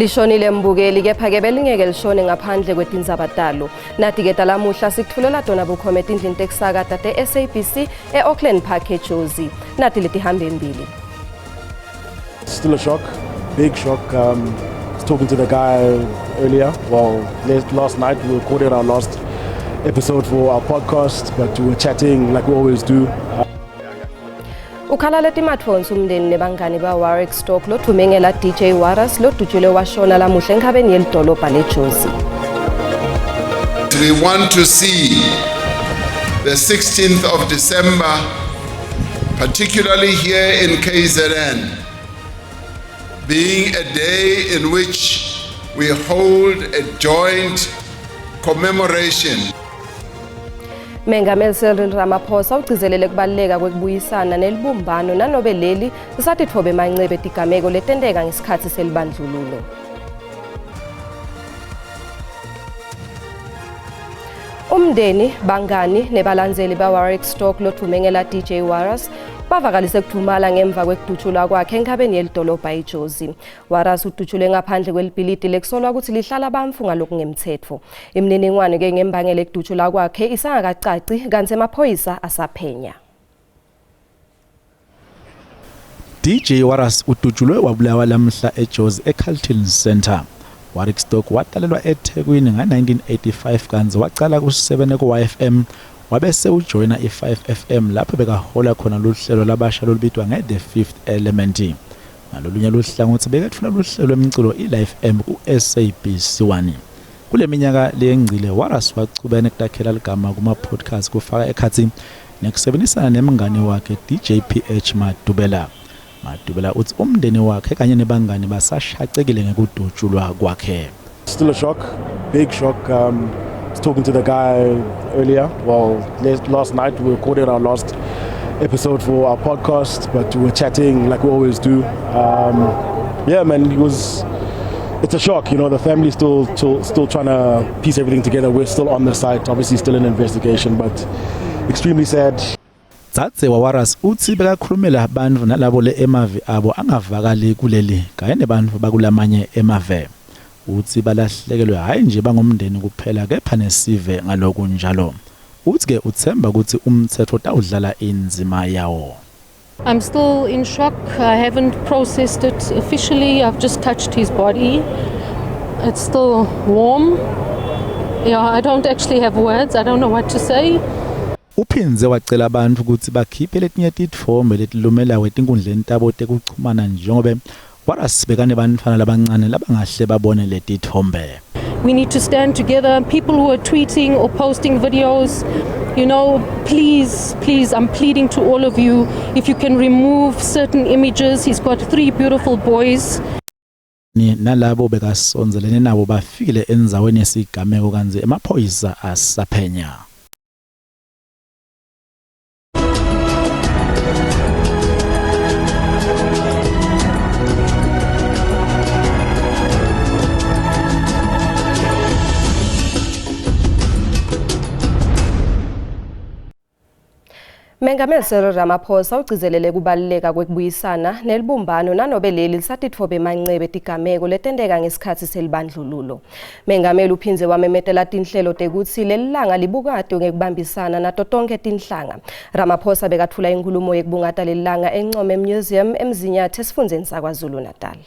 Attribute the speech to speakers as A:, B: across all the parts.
A: Lishonile mbukeli kepha ke belingeke lishone ngaphandle kwetinzabatalo. Nathi ke talamuhla sikuthulela tona bukhoma etindlini tekusakata te-SABC e-Auckland Park eJozi. Nathi letihambe mbili.
B: Still a shock, big shock. I was talking to the guy earlier. Well, last night we recorded our last episode for our podcast, but we were chatting like we always do.
A: Ukhala letimatfonsi umndeni nebangani ba Warwick Stock lo thumengela DJ Waras lo dutshule washona lamuhla enkhabeni yelidolobha leJozi.
C: We want to see the 16th of December, particularly here in KZN, being a day in which we hold a joint commemoration.
A: Mengameli Cyril Ramaphosa ugcizelele kubaluleka kwekubuyisana nelibumbano nanobe leli lisatitfobe mancebe tigameko letenteka ngesikhathi selibandlululo. Umndeni, bangani nebalandzeli ba Warwick Stock lo thumengela DJ Waras bavakalise kuthumala ngemva kwekudutshulwa kwakhe enkhabeni yelidolobha eJozi. Waras udutshule ngaphandle kwelibhilidi lekusolwa ukuthi lihlala bamfu ngalokungemthetho. Imininingwane ke ngembangela ekudutshulwa kwakhe isangakacaci kanti emaphoyisa asaphenya.
D: DJ Waras udutshulwe wabulawa lamhla eJozi eCarlton Center. Warwick Stock watalelwa eThekwini nga-1985 kanzi waqala ku-7 ku-YFM wabese ujoyina i-5 FM lapho bekahola khona luhlelo labasha lolubitwa nge-The Fifth Element. Ngalolunye luhlangothi bekethula luhlelo lwemiculo i-Life M ku-SABC1. Kule minyaka lengcile Waras wachubene kutakhela ligama kuma-podcast kufaka ekhathi nekusebenzisana nemngane wakhe DJ PH Madubela. Madubela uthi umndeni wakhe kanye nebangani basashacekile ngekudutshulwa kwakhe.
B: Still a shock, big shock. I was talking to the guy earlier. Well, last night we recorded our last episode for our podcast, but we were chatting like we always do. Yeah, man, it's a shock. You know, the family's still trying to piece everything together. We're still on the site, obviously still in investigation, but extremely sad.
D: Dzadze wa Waras uthi bekakhulumela abantu nalabo le emave abo angavakali kuleli kanye nebantfu bakulamanye emave. Uthi balahlekelwe hayi nje bangomndeni kuphela kepha nesive ngaloku njalo. Uthi ke uthemba ukuthi umthetho utawudlala inzima yawo.
E: I'm still in shock. I haven't processed it officially. I've just touched his body. It's still warm. Yeah, I don't actually have words. I don't know what to say.
D: Uphinze wacela abantu ukuthi bakhiphe letinye titfombe letilumela kwetinkundleni tabo tekuchumana njengobe Waras bekane bantfana labancane labangahle babone letithombe.
E: We need to stand together. People who are tweeting or posting videos, you know, please, I'm pleading to all of you, if you can remove certain images. He's got 3 beautiful boys.
D: Nalabo bekasonzelene nabo bafikile enzaweni yesigameko kanzi emaphoyisa asaphenya.
A: Mengameli Cyril Ramaphosa ugcizelele kubaluleka kwekubuyisana nelibumbano nanobe leli lisatitfobe mancebe tigameko letenteka ngesikhathi selibandlululo. Mengameli uphinze wamemetela tinhlelo tekuthi lelilanga libukade ngekubambisana nato tonke tinhlanga. Ramaphosa bekathula inkulumo yekubungata lelilanga eNcome Museum eMzinyathi esifundeni saKwaZulu-Natal.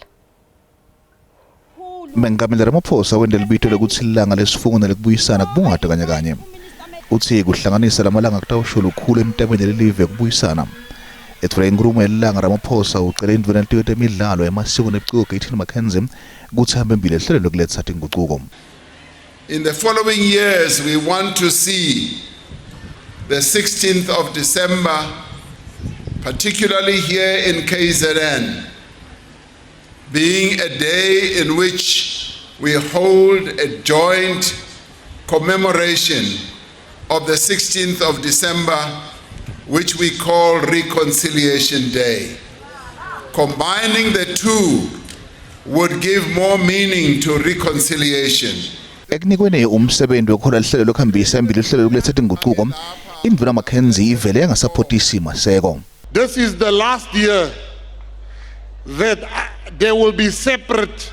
F: Mengameli Ramaphosa wendela libito lekuthi lilanga lesifungo nelekubuyisana kubungata kanye. Uthi kuhlanganisa lamalanga kutawusho lukhulu emtabeni lelive kubuyisana. Ethule inkulumo yelilanga Ramaphosa ucela indvuna temidlalo yamasiko nebuciko Gaitini Mackenzie ukuthi hambe mbili ehlelo lokuletha tinguquko.
C: In the following years, we want to see the 16th of December, particularly here in KZN, being a day in which we hold a joint commemoration of the 16th of December, which we call Reconciliation Day. Combining the two would give more meaning to reconciliation.
F: Ekunikweni umsebenzi wokhola lihlelo lokuhambisa phambili ihlelo lokuletha tinguquko, indvuna Mackenzie ivele ngasapotisi maseko.
G: This is the last year that there will be separate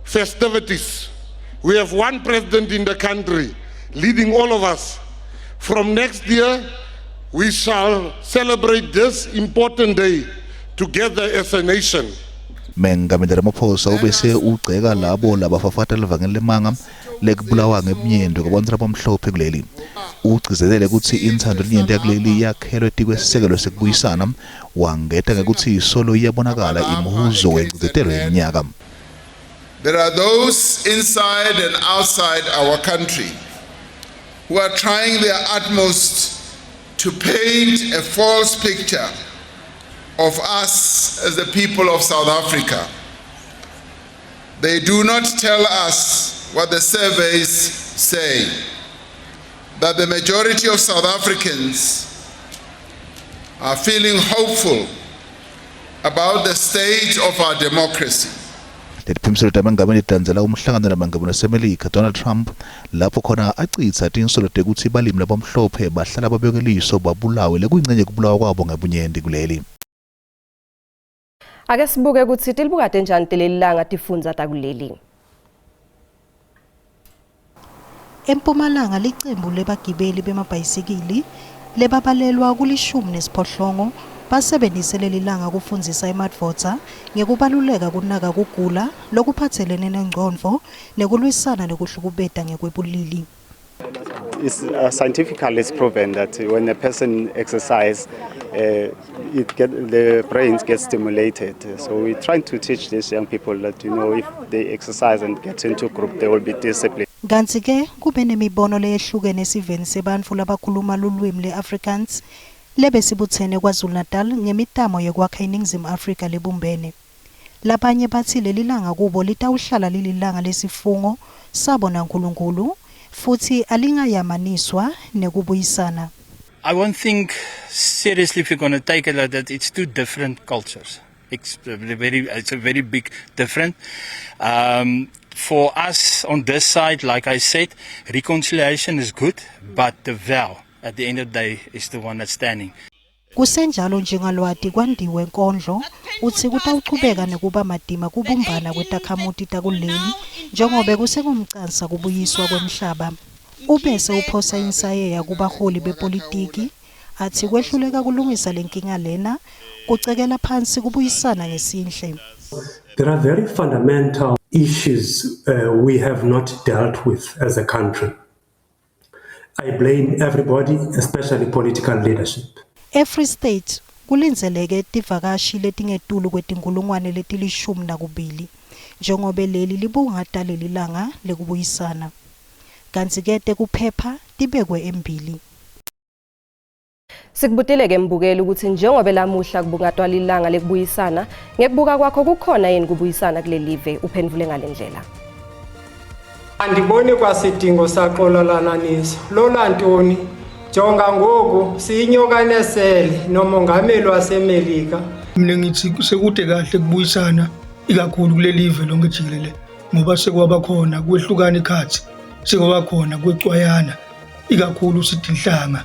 C: festivities. We have one president in the country leading all of us. From next year, we shall celebrate this important day together as a nation.
F: Mengameli Ramaphosa ubese ugceka labo labafafata livangeli lemanga lekubulawa ngebunyendo kwabantu abamhlophe kuleli. Ugcizelele ukuthi inthando linyenti yakuleli yakhelwe tikwesekelo sekubuyisana wangeta ngekuthi solo iyabonakala imhuzo wengcizetelo yeminyaka.
C: There are those inside and outside our country who are trying their utmost to paint a false picture of us as the people of South Africa. They do not tell us what the surveys say, that the majority of South Africans are feeling hopeful about the state of our democracy.
F: Leliphimiselo tabengameli Tanzania umhlangano nabangameli wasemelika Donald Trump lapho khona acitsa tinsolo tekuthi balimi labamhlophe bahlala babekeliso babulawe lekuyingcenye kubulawa kwabo ngebunyenti kuleli.
A: Ake sibuke ukuthi tilibuka kanjani telelilanga tifundza takuleli.
G: Empumalanga licembu lebagibeli bemabhayisikili lebabalelwa kulishumi nesiphohlongo basebenzise lelilanga kufundzisa emadvodza ngekubaluleka kunaka kugula lokuphathelene nengcondvo nekulwisana nekuhlukubeta ngekwebulili.
H: Scientifically it's proven that when a person exercises, the brains get stimulated. So we're trying to teach these young people that, if they exercise and get into a group, they will be disciplined.
G: Kanti ke kube nemibono leyehlukene esiveni sebantfu labakhuluma lulwimi le-Afrikaans lebesibuthene KwaZulu-Natal ngemitamo yokwakha iNingizimu Afrika lebumbene. Labanye bathi lelilanga kubo litawuhlala lililanga lesifungo sabo naNkulunkulu futhi alingayamaniswa nekubuyisana.
I: I won't think seriously if you're going to take it like that. It's two different cultures. It's a very big difference. For us on this side, like I said, reconciliation is good, but the vow at the end of the day is the one that's standing.
G: Kusenjalo njengalwati kwandiwe nkondlo uthi kutawuchubeka nekuba madima kubumbana kwetakhamuti takuleli njengobe kusekumcansa kubuyiswa kwemhlaba. Ubese uphosa insayeya kubaholi bepolitiki athi kwehluleka kulungisa lenkinga lena kucekela phansi kubuyisana ngesinhle.
J: There are very fundamental issues we have not dealt with as a country. I blame everybody, especially political leadership.
G: Free State kulindzeleke tivakashi letingetulu kwetinkulungwane letilishumi nakubili njengobe leli libungata lelilanga lekubuyisana. Kanti ke tekuphepha tibekwe embili.
A: Sikubuteleke mbukeli ukuthi njengoba lamuhla kubungatwa lilanga lekubuyisana ngekubuka kwakho kukhona yini kubuyisana kulelive uphendvule ngalendlela.
K: Andiboni kwasidingo saqololananiso lolantoni jonga ngoku siyinyoka nesele nomongameli waseMelika.
L: Mina ngithi sekude kahle kubuyisana ikakhulu kulelive lonke jikelele ngoba sekwaba khona kwehlukana ikhathi sekwaba khona kwecwayana ikakhulu sithi inhlanga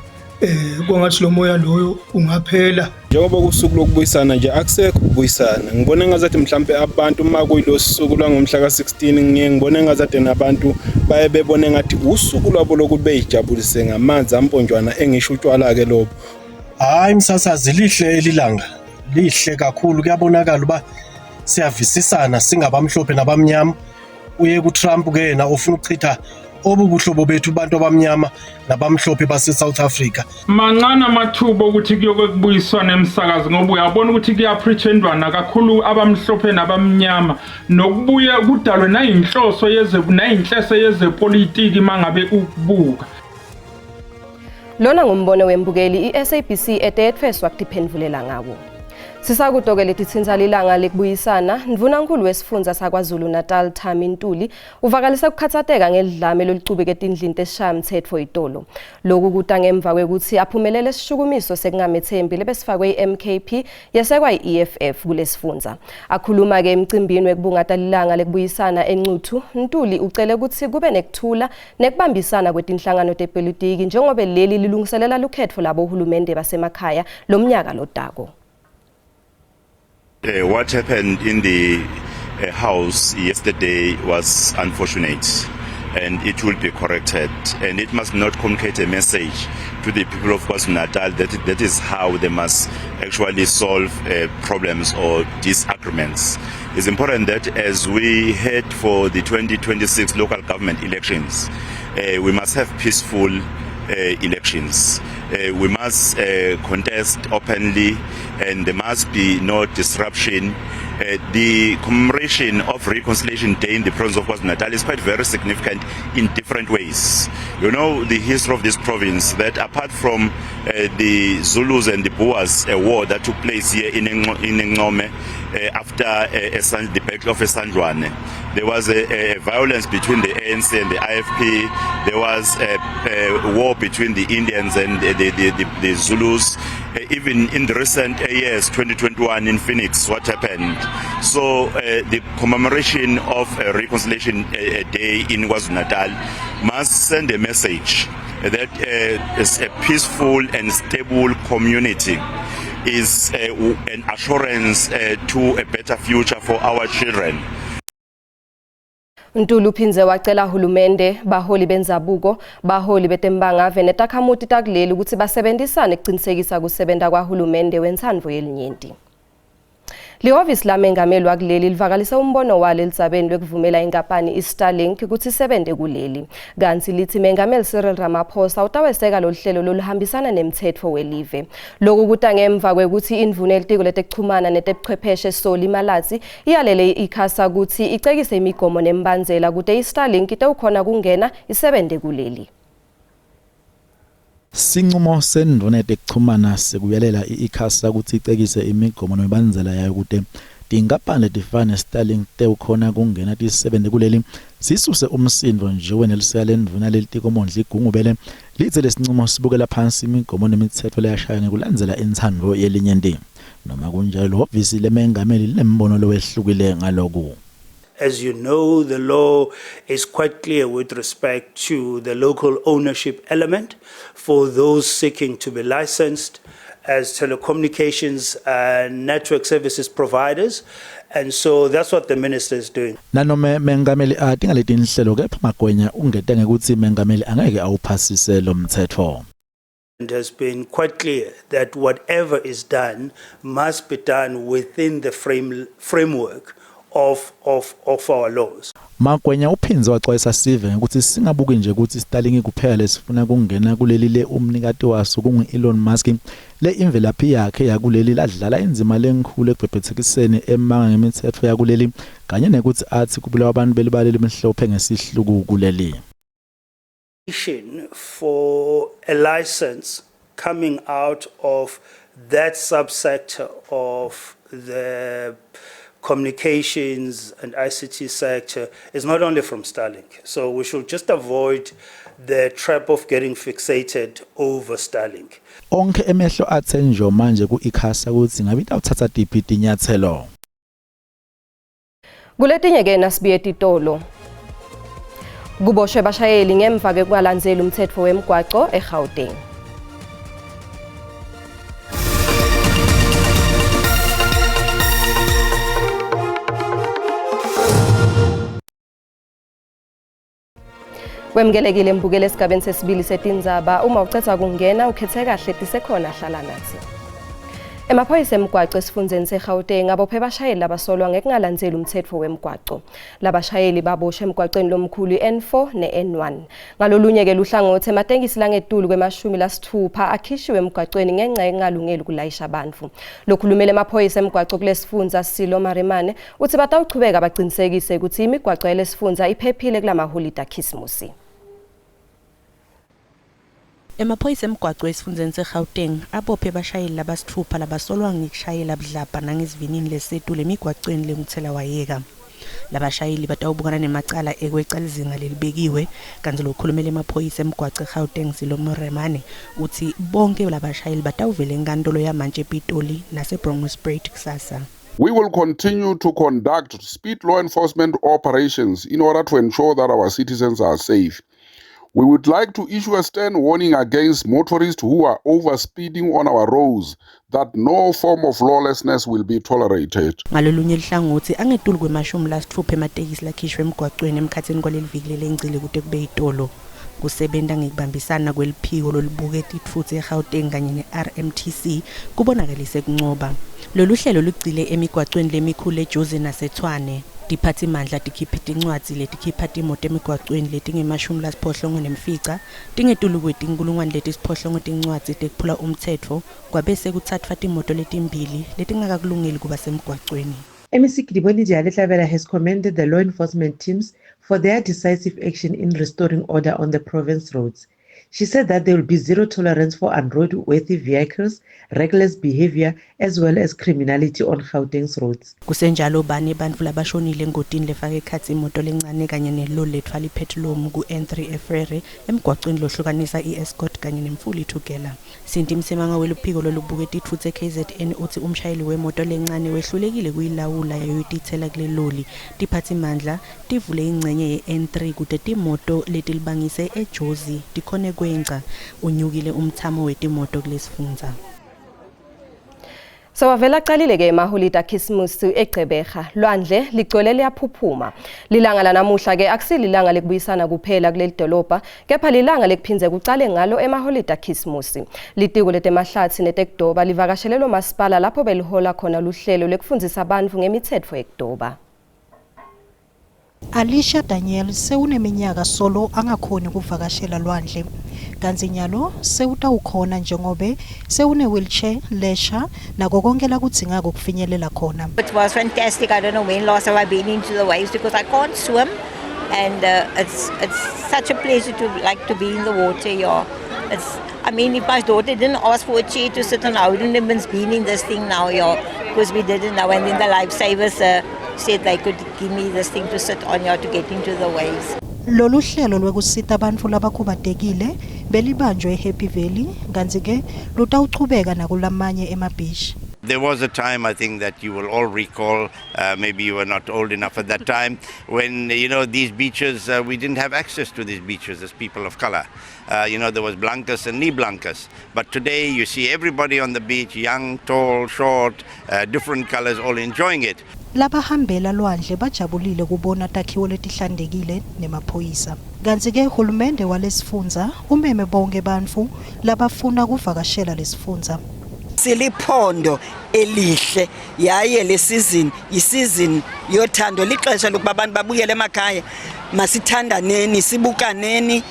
L: kwangathi lo moya loyo ungaphela
M: njengoba kusuku lokubuyisana nje akusekho ukubuyisana. Ngibona ngazathi mhlambe abantu uma kuyilosisuku langomhla ka16 ngibona ngazathi nabantu baye bebone ngathi usuku lwabo lokuthi beyijabulise ngamanzi amponjwana engisho utshwala ke lobo.
N: Hayi msasazi lihle elilanga lihle kakhulu kuyabonakala uba siyavisisana singabamhlophe nabamnyama. Uye kuTrump ke yena ofuna ukuchitha obubuhlobo bethu bantu abamnyama nabamhlophe base South Africa.
O: Mancane amathuba ukuthi kuyokubuyiswana emsakazi ngoba uyabona ukuthi kuyapreachendwana kakhulu abamhlophe nabamnyama nokubuye kudalwe nayinhloso nayinhlese yezepolitiki mangabe ukubuka.
A: Lona ngumbono wembukeli iSABC eteyetfeswa kutiphendvulela ngawo. Sisakutoke letitsinza lilanga lekubuyisana ndvunankulu wesifundza saKwaZulu-Natal Thami Ntuli uvakalisa kukhatsateka ngelidlame lolicubeke etindlini tesishaya mtsetfo itolo. Lokhu kuta ngemva kwekuthi aphumelele isishukumiso sekungamethembi lebesifakwe iMKP yasekwa iEFF kulesifundza. Akhuluma ke emcimbini wekubungata lilanga lekubuyisana eNcuthu, Ntuli ucele ukuthi kube nekuthula nekubambisana kwetinhlangano tepolitiki njengoba leli lilungiselela lukhetfo labo uhulumende basemakhaya lomnyaka lotako.
P: What happened in the house yesterday was unfortunate, and it will be corrected, and it must not communicate a message to the people of KwaZulu-Natal that is how they must actually solve problems or disagreements. It's important that as we head for the 2026 local government elections, we must have peaceful elections. We must contest openly, and there must be no disruption. The commemoration of Reconciliation Day in the province of KwaZulu-Natal is quite very significant in different ways. You know the history of this province, that apart from the Zulus and the Boers, a war that took place here in Ngome after the Battle of Esandwane, there was a violence between the ANC and the IFP. There was a war between the Indians and the Zulus. Even in the recent years, 2021 in Phoenix, what happened? So the commemoration of Reconciliation Day in KwaZulu-Natal must send a message that a peaceful and stable community is an assurance to a better future for our children.
A: Ntulu uphinze wacela uhulumende, baholi benzabuko, baholi betembangave netakhamuti takuleli ukuthi basebenzisane ukuqinisekisa kusebenza kwahulumende wentsandvo yelinyenti. Lihhovisi lamengameli wakuleli livakalisa umbono walo elisabeni lokuvumela inkampani iStarlink ukuthi isebenze kuleli. Kanti lithi mengameli Cyril Ramaphosa utaweseka lo hlelo loluhambisana nemthetho welive. Lokhu kuta ngemva kwekuthi indvuna elitiko letekuchumana netebuchwepheshe Soli Malazi iyalele ikhasa ukuthi icekise imigomo nembandzela kude iStarlink itawukhona kungena isebenze kuleli.
D: Sinqumo sendvuna yetekuchumana sekuyalela ikhasa ukuthi icekise imigomo nembandzela yayo kude tinkampani letifana Starlink tewukhona kungena tisebenze kuleli sisuse umsindo nje wenelisa lendvuna lelitiko mondla igungubele litse lesinqumo sibukela phansi imigomo nemithetho leyashaya ngekulandzela intsandvo yelinyenti. Noma kunjalo hhovisi lemengameli linembono lowehlukile ngaloku.
Q: As you know, the law is quite clear with respect to the local ownership element for those seeking to be licensed as telecommunications and network services providers. And so that's what the minister is doing.
D: Nanome mengameli adinga letinhlelo kepha magwenya ungete ngekuthi mengameli angeke awuphasise lo mthetho.
Q: It has been quite clear that whatever is done must be done within the framework of our laws.
D: Magwenya uphinze waxwayisa sive ukuthi singabuki nje ukuthi Starlink kuphela lesifuna kungena kuleli le umnikati waso kungu-Elon Musk le imvelaphi yakhe yakuleli ladlala inzima lenkhulu ekubhebhethekiseni emanga ngemithetho yakuleli kanye nekuthi athi kubulawa abantu belibale lemhlophe ngesihluku kuleli.
Q: For a license coming out of that subsector of the communications and ICT sector is not only from Starlink. So we should just avoid the trap of getting fixated over Starlink.
D: Onke emehlo athenjo manje ku-ikhasa ukuthi ngabe itawuthatha tiphi tinyathelo.
A: Kuletinye ke nasibiye titolo. Kuboshwe bashayeli ngemva kungalandzeli umthetho wemgwaco eGauteng. Wemgelekile mbukele esigabeni sesibili setindzaba uma ucetha kungena ukhethe kahle tisekhona hlala nathi. Emaphoyisa emgwaco esifundzeni seGauteng abophe bashayeli labasolwa ngekungalandzeli umthetho wemgwaco. Labashayeli baboshwe emgwacweni lomkhulu iN4 neN1. Ngalolunye ke luhlangothi ematekisi langetulu kwema-60 akhishiwe emgwacweni ngenxa yokungalungeli ukulayisha abantu. Lokhulumela emaphoyisa emgwaco kulesifundza Silo Marimane uthi batawuchubeka baqinisekise ukuthi imigwaco yalesifundza iphephile kulamaholide akhisimusi.
R: Emaphoyisa emgwaco esifundzeni seGauteng abophe bashayeli labasithupha labasolwa ngikushayela budlabha nangesivinini lesetu lemigwacweni lenguthela wayeka. Labashayeli batawubukana nemacala ekwecala izinga lelibekiwe kanti lokhulumela emaphoyisa emgwaco eGauteng Silo Marimane uthi bonke labashayeli batawuvela enkantolo yamanje ePitoli naseBronkhorstspruit kusasa.
S: We will continue to conduct speed law enforcement operations in order to ensure that our citizens are safe. We would like to issue a stern warning against motorists who are overspeeding on our roads that no form of lawlessness will be tolerated.
R: Ngalolunye ihlangothi angetulu kwemashumi lasithupha ematekisi lakhishwe emgwaqweni emkhathini kwaleli viki lelengcile kude kube itolo. Kusebenta ngekubambisana kweliphiko lolibuketi itfutsi eGauteng kanye ne-RMTC kubonakalise kuncoba. Lolu hlelo lugcile emigwaqweni lemikhulu eJozi naseTshwane. Diphathimandla tikhipha tincwadzi letikhipha timoto emigwaqweni letingemashumi lasiphohlongo nemfica tingetulu kwetinkulungwane letisiphohlongo tincwadzi tekuphula umtsetfo kwabese kutsatfwa timoto letimbili letingakakulungeli kuba semgwaqweni.
T: MEC Kidiboni Dialetlavela has commended the law enforcement teams for their decisive action in restoring order on the province roads. She said that there will be zero tolerance for unroadworthy vehicles, reckless behavior, as well as criminality on Gauteng's roads.
R: Kusenjalo bane bantfu labashonile engotini lefake ekhatsi imoto lencane kanye neloli lethwala ipetrol ku-N3 eFrere emgwaqweni lohlukanisa i-Escort kanye nemfuli Thugela. Sinti Msimanga weluphiko lolubuketi itfutsi eKZN uthi umshayeli wemoto lencane wehlulekile kuyilawula yayoyitithela kule loli. Diphathimandla tivule ingcenye ye-N3 kude timoto letilibangise eJozi tikhone kwenca unyukile umthamo wetimoto kulesifundza.
A: So wavela qalile ke emaholide aKhisimusi eGqeberha lwandle ligcwele liyaphuphuma. Lilanga lanamuhla ke akusililanga lekubuyisana kuphela kuleli dolobha kepha lilanga lekuphinze kucale ngalo emaholide aKhisimusi. Litiko letemahlathi netekdoba livakashelelo masipala lapho belihola khona luhlelo lekufundzisa abantu ngemithetho yekdoba.
G: Alicia Daniel sewuneminyaka solo angakhoni ukuvakashela lwandle. Kanti nyalo sewutawukhona njengobe sewune wheelchair lesha nako konke la kudzingeka ukufinyelela khona.
U: It was fantastic. I don't know when last have I been into the waves because I can't swim, and it's such a pleasure to be in the water. Yeah, I mean, if my daughter didn't ask for a chair to sit on, I wouldn't have been in this thing now. Yeah, because we didn't know, and then the lifesavers said they could give me this thing to sit on, yeah, to get into the waves.
G: Lolu hlelo lwekusita abantu labakhubatekile belibanjwe eHappy Valley kanti ke lutawuchubeka nakulamanye emabeach.
V: There was a time, I think, that you will all recall, maybe you were not old enough at that time, when, these beaches, we didn't have access to these beaches as people of color. There was blancas and ni blancas. But today you see everybody on the beach, young, tall, short, different colors, all enjoying it.
G: Labahambela lwandle bajabulile kubona takhiwo letihlandekile nemaphoyisa. Kanti ke uhulumende walesifundza umeme bonke bantfu labafuna kuvakashela lesifundza.
W: Siliphondo elihle yaye isizini yothando lixesha lokuba abantu babuyele emakhaya masithandaneni sibukaneni.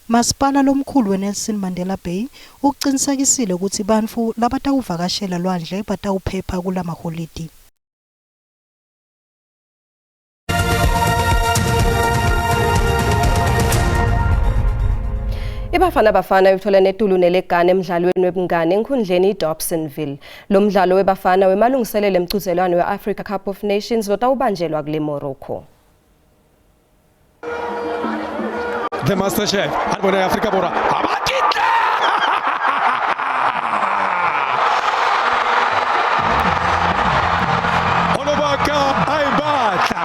G: Masipala lomkhulu weNelson Mandela Bay uqinisekisile ukuthi bantfu labatawuvakashela lwandle batawuphepha kulamaholidi.
A: Bafana uthola netulu nelegane emidlalweni webungane enkhundleni iDobsonville. Lo mdlalo webafana wemalungiselelo emchuzelwano weAfrica Cup of Nations lotawubanjelwa kule Morocco.
X: The Master Chef Harbona Africa Bora Abakitle Onobaka Aibata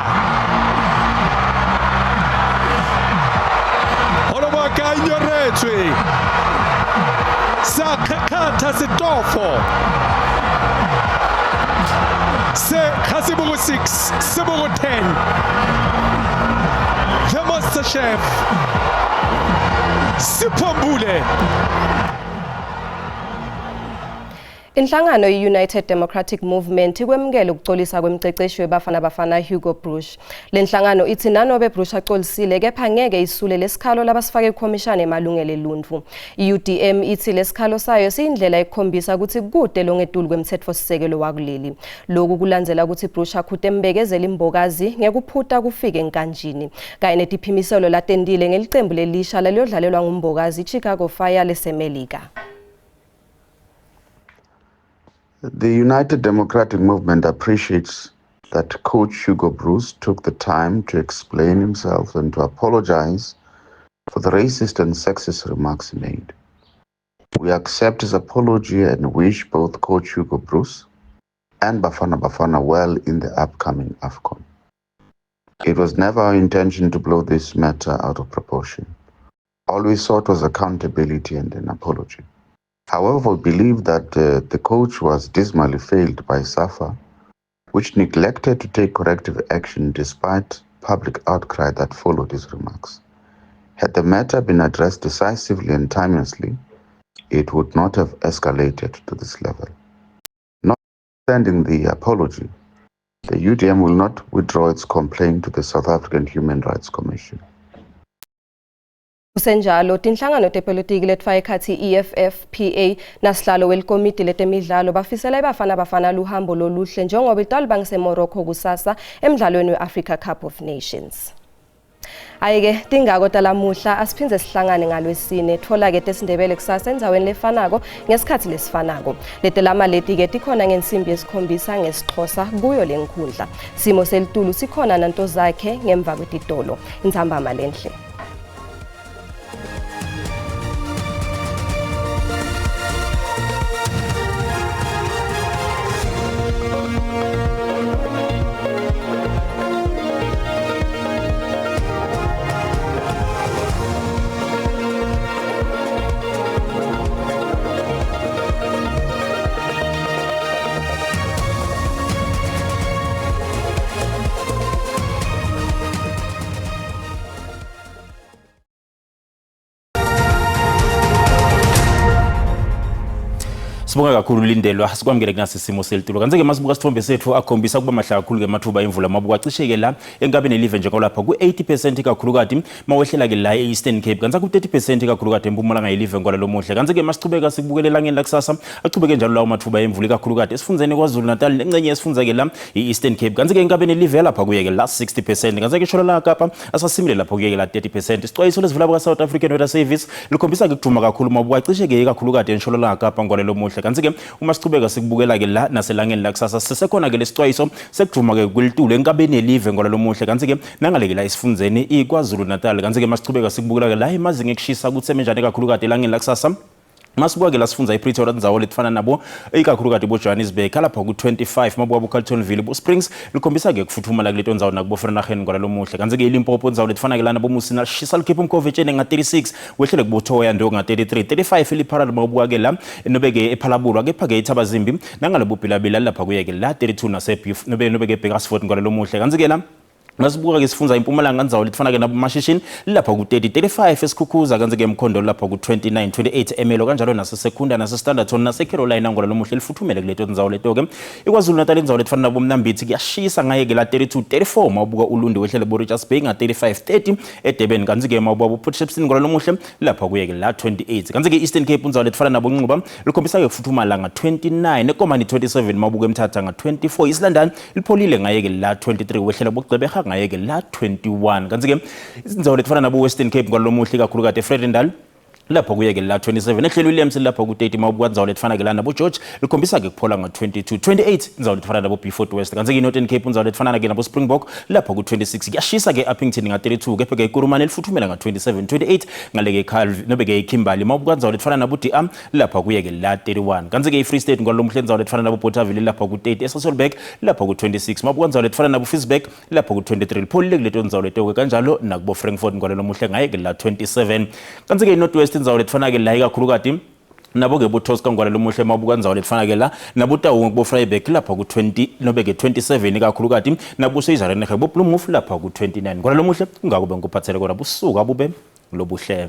X: Onobaka Inyoretwe Sakakata Setofo Se Khasibugu 6 Sibugu 10 The Master Chef Siphombule.
A: Inhlangano ye-United Democratic Movement ikwemukela ukucolisa kwemiceceshi webafana Hugo Broos. Le nhlangano ithi nanobe Broos acolisile kepha ngeke isule lesikhalo labasifake ikhomishana emalungelo eluntu. I-UDM ithi lesikhalo sayo siyindlela ekukhombisa ukuthi kude longetulu kwemthetho-sisekelo wakuleli. Lokhu kulandzela ukuthi Broos akhude embekezela imbokazi ngekuphuta kufike enkanjini. Kanye netiphimiselo latendile ngelicembu lelisha laliyodlalelwa ngumbokazi iChicago Fire lesemelika.
Y: The United Democratic Movement appreciates that Coach Hugo Broos took the time to explain himself and to apologize for the racist and sexist remarks he made. We accept his apology and wish both Coach Hugo Broos and Bafana Bafana well in the upcoming AFCON. It was never our intention to blow this matter out of proportion. All we sought was accountability and an apology. However, we believe that the coach was dismally failed by SAFA, which neglected to take corrective action despite public outcry that followed his remarks. Had the matter been addressed decisively and timelessly, it would not have escalated to this level. Notwithstanding the apology, the UDM will not withdraw its complaint to the South African Human Rights Commission.
A: Kusenjalo tinhlangano tepolitiki letfaka ekhathi EFF-PA nasihlalo welkomiti letemidlalo bafisela Bafana luhambo loluhle njengoba iTaliban seMorocco kusasa emidlalweni weAfrica Cup of Nations. Ayike tingako talamuhla asiphinze sihlangane ngalwesine thola ke tesindebele kusasa enzaweni lefanako ngesikhathi lesifanako. Letelama leti ke tikhona ngensimbi yesikhombisa ngesixhosa kuyo lenkhundla. Simo selitulu sikhona nanto zakhe ngemva kwetitolo. Intsambama lenhle.
B: Sibonga kakhulu Lindelwa sikwamukele kunasi simo selitulo kanzeke masibuka sithombe sethu akhombisa kuba mahlaka kakhulu ke mathuba emvula mabuka cisheke la enkabe nelive nje kolapha ku80% kakhulukati mawehlela ke la eEastern Cape kanza ku30% kakhulukati empumalanga yelive ngola lomuhle kanzeke masichubeka sikubukelela ngeni lakusasa achubeke njalo lawo mathuba emvula kakhulukati esifundzeni kwaZulu Natal nencenye esifunza ke la eEastern Cape kanzeke enkabe nelive lapha kuye ke la 60% kanzeke ishola la Kapa asasimile lapha kuye ke la 30% isixwayiso lesivula buka South African Weather Service likhombisa ke kuduma kakhulu mabuka cisheke kakhulukati enshola la Kapa ngola lomuhle kanzeke uma sichubeka sikubukela ke la naselangeni la kusasa sesekhona ke lesixwayiso sekujuma ke kwilitulo enkabeni yelive ngola lomuhle kanti ke nangaleke la isifundzeni iKwaZulu Natal kanti ke masichubeka sikubukela ke la emazinga ekushisa kutheme njani kakhulu kade elangeni la kusasa masibuka ke la sifunza iPretoria indzawo letfana nabo ikakhulukati bo Johannesburg lapha ku25 mabuka bo Carltonville bo Springs likhombisa ke kufuthumala kuleto ndzawo nakubo Vereeniging ngola lomuhle kanti ke iLimpopo indzawo letfana ke lana bo Musina shisa likhipha umkhovetshene nga36 wehlele kubo Thoya ndo nga33 35 iliParada mabuka ke la nobeke ePhalabulwa kepha ke iThabazimbi nangale bopilabila lapha kuye ke la 32 naseBeef nobeke Bakersford ngola lomuhle kanti ke la Nasibuka ke sifunza impumalanga ndzawo litfana ke nabo mashishini lapha ku30 35 esikhukhuza kanze ke emkhondo lapha ku29 28 emelo kanjalo nasesekunda naseStanderton naseCarolina ngola lomuhle lifuthumele kuleto ndzawo leto ke iKwaZulu Natal indzawo letfana nabo Mnambithi kuyashisa ngaye ke la 32 34 mabuka uLundi wehlele bo Richards Bay nga 35 30 eDurban kanze ke mabuka bo Port Shepstone ngola lomuhle lapha kuye ke la 28 kanze ke Eastern Cape indzawo letfana nabo Nquba likhombisa ke kufuthumala nga 29 eKomani 27 mabuka eMthatha nga 24 isilandani lipholile ngaye ke la 23 wehlele bo Gqeberha ngaye ke la 21 kanti ke izindzawo letfana nabo Western Cape ngalomuhle kakhulu kade Fredendal lapho kuye ke la 27 ehlelo Williams lapho ku30 mabuka ndzawo letfana ke la nabo George likhombisa ke kuphola nga 22 28 indzawo letfana nabo Beaufort West kanti ke Northern Cape indzawo letfana ke nabo Springbok lapho ku26 kuyashisa ke Uppington nga 32 kepha ke Kurumane lifuthumela nga 27 28 ngaleke Calvi nobeke Kimberley mabuka ndzawo letfana nabo DA lapho kuye ke la 31 kanti ke Free State ngalomuhle ndzawo letfana nabo Bothaville lapho ku30 eSasolburg lapho ku26 mabuka ndzawo letfana nabo Fitzburg lapho ku23 lipholile kuleto ndzawo leto kanjalo nakubo Frankfurt ngalomuhle ngaye ke la 27 kanti ke Northwest indzawo letfana ke la ikakhulukati nabo ke boThoska ngwala lomuhle mabuka ndzawo letfana ke la nabo Taung bo Vryburg lapha ku20 nobeke 27 ikakhulukati nabo Seyizarene bo Bloemhof lapha ku29 ngwala lomuhle kungakube ngikuphathele kona busuku abube lobuhle